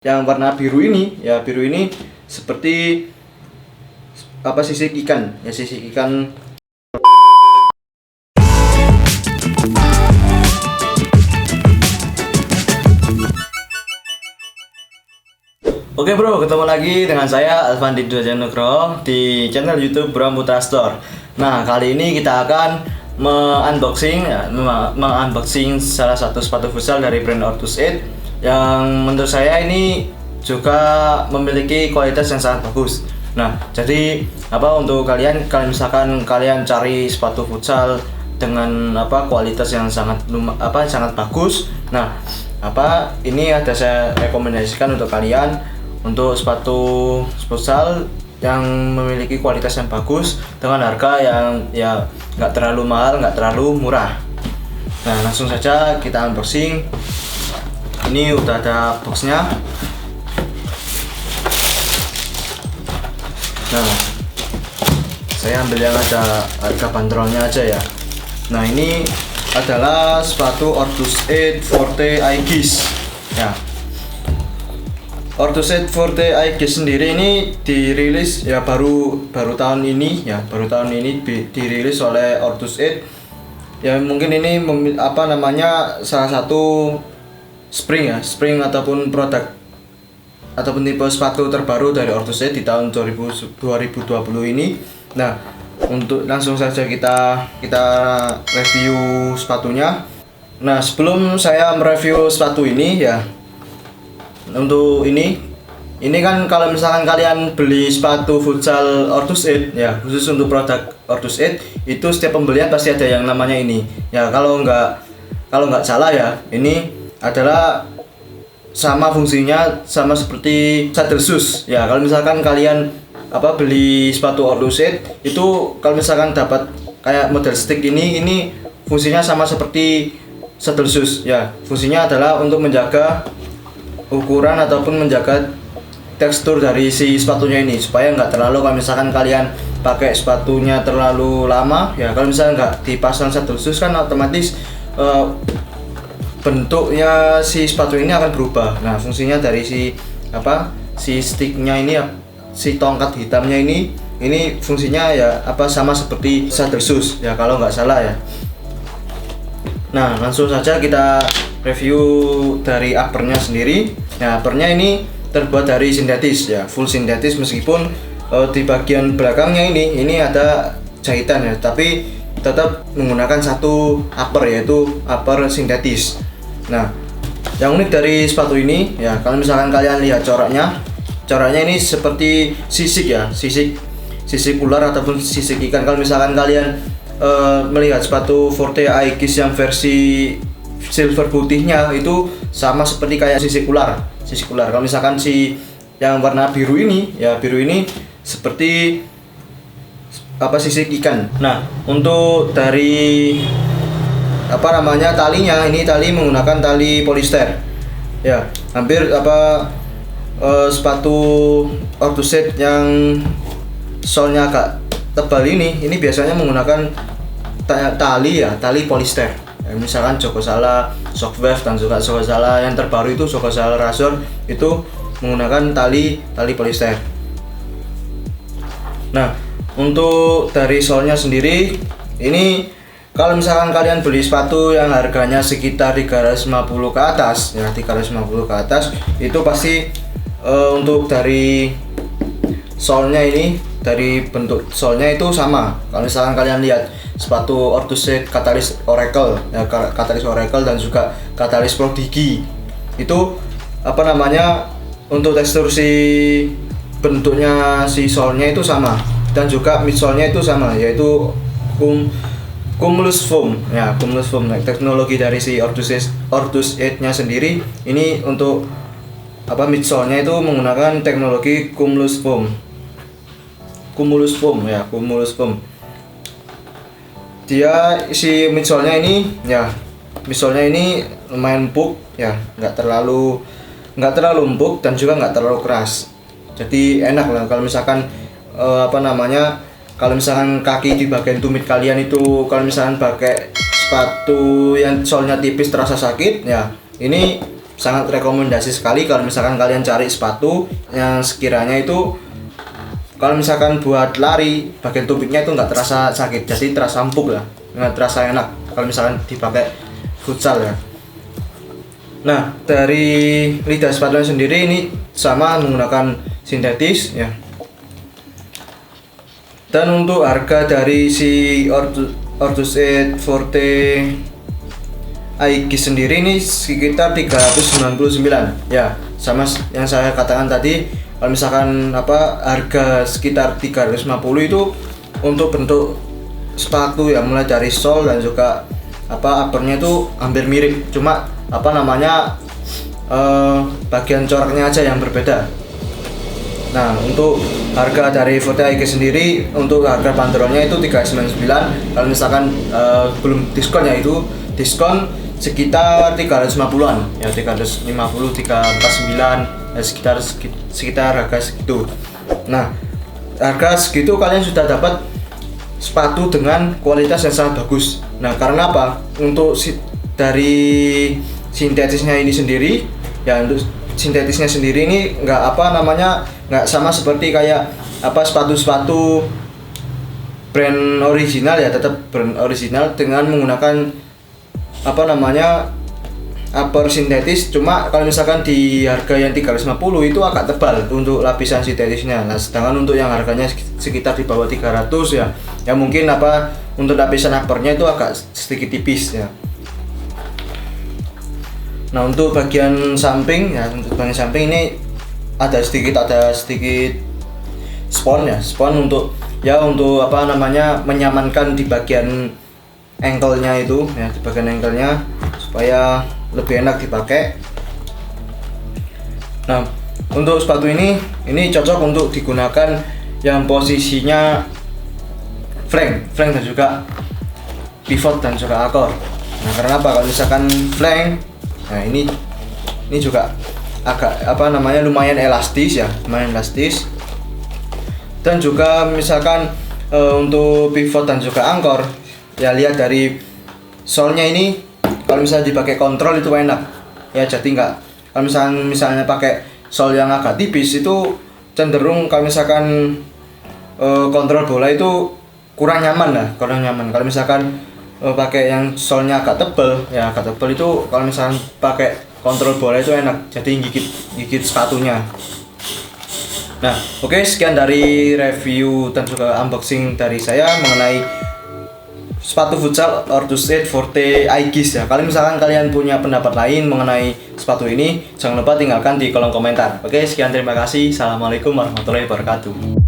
Yang warna biru ini, ya biru ini seperti apa, sisik ikan, ya sisik ikan. Oke bro, ketemu lagi dengan saya Alfandi Dwajanugro di channel YouTube Bram Putra Store. Nah, kali ini kita akan mengunboxing salah satu sepatu futsal dari brand Ortus 8 yang menurut saya ini juga memiliki kualitas yang sangat bagus. Nah, jadi untuk kalian misalkan kalian cari sepatu futsal dengan kualitas yang sangat bagus. Nah, ini ada saya rekomendasikan untuk kalian untuk sepatu futsal yang memiliki kualitas yang bagus dengan harga yang ya nggak terlalu mahal, nggak terlalu murah. Nah, langsung saja kita unboxing. Ini udah ada boxnya. Nah, saya ambil yang ada harga bandrolnya aja ya. Nah, ini adalah sepatu Ortus 8 Forte Aegis ya. Ortus 8 Forte Aegis sendiri ini dirilis ya baru tahun ini ya, dirilis oleh Ortus 8 ya. Mungkin ini salah satu spring ataupun produk ataupun tipe sepatu terbaru dari Ortus 8 di tahun 2020 ini. Nah, untuk langsung saja kita review sepatunya. Nah, sebelum saya mereview sepatu ini ya, untuk ini kan kalau misalkan kalian beli sepatu futsal Ortus 8 ya, khusus untuk produk Ortus 8 itu setiap pembelian pasti ada yang namanya ini ya. Kalau nggak salah ya, ini adalah sama fungsinya sama seperti saddle shoes ya. Kalau misalkan kalian beli sepatu Ortus 8 itu, kalau misalkan dapat kayak model stick ini fungsinya sama seperti saddle shoes ya. Fungsinya adalah untuk menjaga ukuran ataupun menjaga tekstur dari si sepatunya ini supaya nggak terlalu, kalau misalkan kalian pakai sepatunya terlalu lama ya, kalau misalkan nggak dipasang saddle shoes kan otomatis bentuknya si sepatu ini akan berubah. Nah, fungsinya dari si sticknya ini, si tongkat hitamnya ini fungsinya ya sama seperti saddle shoes ya kalau nggak salah ya. Nah, langsung saja kita review dari uppernya sendiri. Nah, uppernya ini terbuat dari sintetis ya, full sintetis, meskipun di bagian belakangnya ini ada jahitan ya, tapi tetap menggunakan satu upper, yaitu upper sintetis. Nah, yang unik dari sepatu ini ya, kalau misalkan kalian lihat coraknya ini seperti sisik ya, sisik ular ataupun sisik ikan. Kalau misalkan kalian melihat sepatu Forte Aegis yang versi silver putihnya itu sama seperti kayak sisik ular. Kalau misalkan si yang warna biru ini ya, biru ini seperti sisik ikan. Nah, untuk dari talinya, ini tali menggunakan tali polister ya. Hampir sepatu Ortus 8 yang solnya agak tebal ini biasanya menggunakan tali polister ya. Misalkan Jogosala, Shockwave, dan juga Jogosala yang terbaru itu Jogosala Razor itu menggunakan tali polister. Nah, untuk dari solnya sendiri ini, kalau misalkan kalian beli sepatu yang harganya sekitar 350 ke atas ya, 350 ke atas, itu pasti untuk dari solnya ini, dari bentuk solnya itu sama. Kalau misalkan kalian lihat sepatu Ortus 8 Catalyst Oracle ya, Catalyst Oracle dan juga Catalyst Prodigy itu untuk tekstur si bentuknya si solnya itu sama, dan juga midsole-nya itu sama, yaitu Cumulus Foam ya, Cumulus Foam. Nah, teknologi dari si Ortus 8 nya sendiri ini untuk midsole-nya itu menggunakan teknologi Cumulus Foam ya, Cumulus Foam. Dia si midsole-nya ini ya, midsole-nya ini lumayan empuk ya, nggak terlalu empuk dan juga nggak terlalu keras. Jadi enak lah kalau misalkan kalau misalkan kaki di bagian tumit kalian itu, kalau misalkan pakai sepatu yang solnya tipis terasa sakit ya, ini sangat rekomendasi sekali kalau misalkan kalian cari sepatu yang sekiranya itu kalau misalkan buat lari bagian tubiknya itu nggak terasa sakit, jadi terasa empuk lah, nggak terasa enak kalau misalkan dipakai futsal ya. Nah, dari lidah sepatunya sendiri ini sama menggunakan sintetis ya. Dan untuk harga dari si Ortus 8 Forte Aiki sendiri ini sekitar 399 ya, sama yang saya katakan tadi. Kalau misalkan harga sekitar 350 itu untuk bentuk sepatu ya, mulai dari sol dan juga uppernya itu hampir mirip, cuma bagian coraknya aja yang berbeda. Nah, untuk harga dari Forte Aiki sendiri untuk harga bandrolnya itu 399. Kalau misalkan belum diskon ya, itu diskon sekitar 350-an ya, 350, 349 ya, sekitar harga segitu. Nah, harga segitu kalian sudah dapat sepatu dengan kualitas yang sangat bagus. Nah, karena apa? Untuk dari sintetisnya ini sendiri ya, untuk sintetisnya sendiri ini nggak sama seperti kayak sepatu-sepatu brand original ya, tetap brand original dengan menggunakan upper sintetis. Cuma kalau misalkan di harga yang 350 itu agak tebal untuk lapisan sintetisnya. Nah, sedangkan untuk yang harganya sekitar di bawah 300 ya mungkin untuk lapisan uppernya itu agak sedikit tipis ya. Nah, untuk bagian samping ini ada sedikit spon untuk menyamankan di bagian ankle-nya itu ya, di bagian ankle-nya supaya lebih enak dipakai. Nah, untuk sepatu ini cocok untuk digunakan yang posisinya flank dan juga pivot dan juga akor. Nah, karena kalau misalkan flank, nah ini juga agak lumayan elastis ya, dan juga misalkan untuk pivot dan juga angkor ya, lihat dari solnya ini, kalau misalnya dipakai kontrol itu enak ya, jadi nggak, kalau misalnya pakai sol yang agak tipis itu cenderung kalau misalkan kontrol bola itu kurang nyaman. Kalau misalkan pakai yang solnya agak tebal itu kalau misalkan pakai kontrol bola itu enak, jadi gigit sepatunya. Nah, oke, sekian dari review dan juga unboxing dari saya mengenai sepatu futsal Ortus 8 Forte Aiki ya. Kalau misalkan kalian punya pendapat lain mengenai sepatu ini, jangan lupa tinggalkan di kolom komentar. Oke, sekian, terima kasih. Assalamualaikum warahmatullahi wabarakatuh.